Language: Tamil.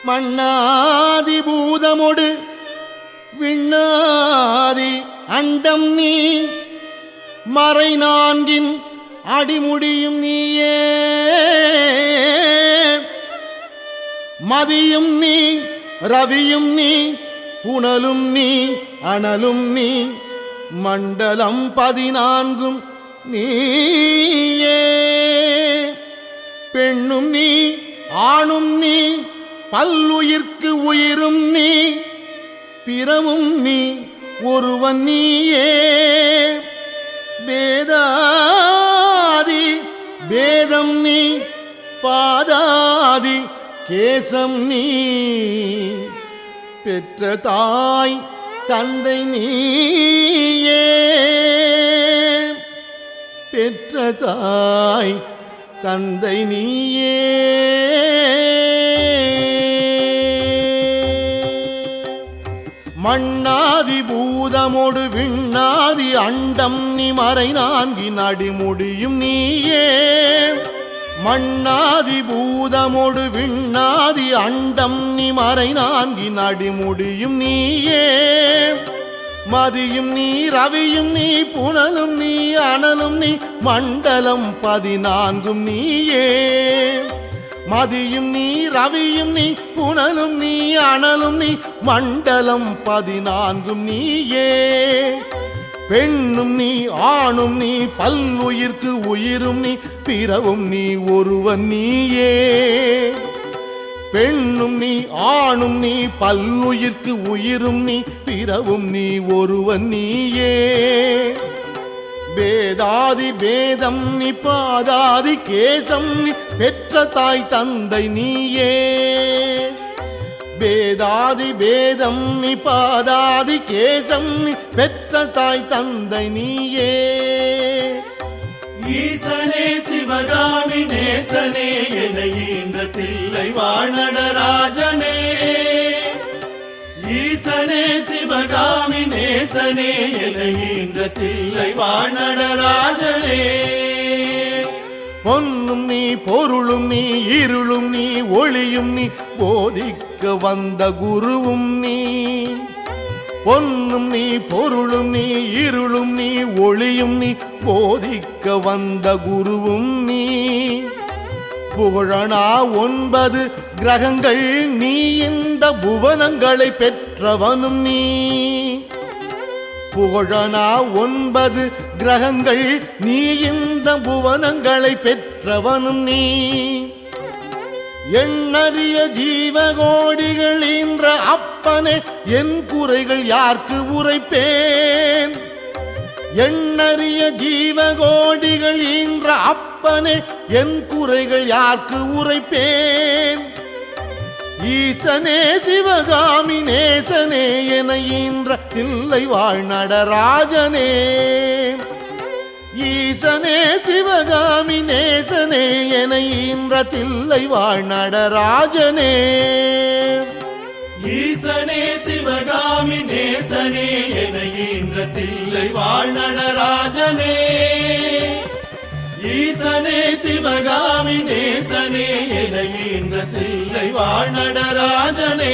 மண்ணாதி பூதமொடு விண்ணாதி அண்டம் நீ மறை நான்கின் அடிமுடியும் நீயே மதியும் நீ ரவியும் நீ புனலும் நீ அனலும் நீ மண்டலம் 14 நீயே பெண்ணும் நீ ஆணும் நீ பல்லுயிர்க்கு உயிரும் நீ பிறவும் நீ ஒருவன் நீயே வேதாதி வேதம் நீ பாதாதி கேசம் நீ பெற்ற தாய் தந்தை நீயே பெற்ற தாய் தந்தை நீயே மண்ணாதி பூதமொடு விண்ணாதி அண்டம் நீ மறை நான்கின் அடிமுடியும் நீயே மண்ணாதி பூதமொடு விண்ணாதி அண்டம் நீ மறை நான்கின் அடிமுடியும் நீயே மதியும் நீ ரவியும் நீ புனலும் நீ அனலும் நீ மண்டலம் 14 நீயே மதியும் நீ ரவியும் நீ புனலும் நீ அனலும் நீ மண்டலம் 14 நீயே பெண்ணும் நீ ஆணும் நீ பல்லுயிர்க்கு உயிரும் நீ பிறவும் நீ ஒருவன் நீயே பெண்ணும் நீ ஆணும் நீ பல்லுயிர்க்கு உயிரும் நீ பிறவும் நீ ஒருவன் நீயே வேதாதி வேதம் நீ பாதாதி கேசம் நீ பெற்ற தாய் தந்தை நீயே வேதாதி வேதம் நீ பாதாதி கேசம் நீ பெற்ற தாய் தந்தை நீயே ஈசனே சிவகாமி நேசனே என்னை ஈன்ற தில்லை வாணடராஜனே ஈசனே சிவகாமி நேசனே என்னை ஈன்ற தில்லை வாணடராஜனே பொன்னும் நீ பொருளும் நீ இருளும் நீ ஒளியும் நீ போதிக்க வந்த குருவும் நீ பொன்னும் நீ பொருளும் நீ இருளும் நீ ஒளியும் நீ போதிக்க வந்த குருவும் நீ புகழனா 9 கிரகங்கள் நீ இந்த புவனங்களை பெற்றவனும் நீ புகழனா 9 கிரகங்கள் நீ இந்த புவனங்களை பெற்றவனும் நீ எண்ணறிய ஜீவகோடிகள் என்ற அப்பனே என் குறைகள் யாருக்கு உரைப்பேன் எண்ணறிய ஜீவகோடிகள் என்ற அப்பனே என் குறைகள் யாருக்கு உரைப்பேன் ஈசனே சிவகாமி நேசனே என ஈன்ற தில்லை வாழ் நடராஜனே ஈசனே சிவகாமி நேசனே என ஈன்ற தில்லை வாழ் நடராஜனே ஈசனே சிவகாமி நேசனே என ஈன்ற தில்லை வாழ் நடராஜனே ஈசனே சிவகாமி நேசனே என ஈன்ற தில்லை வாழ் நடராஜனே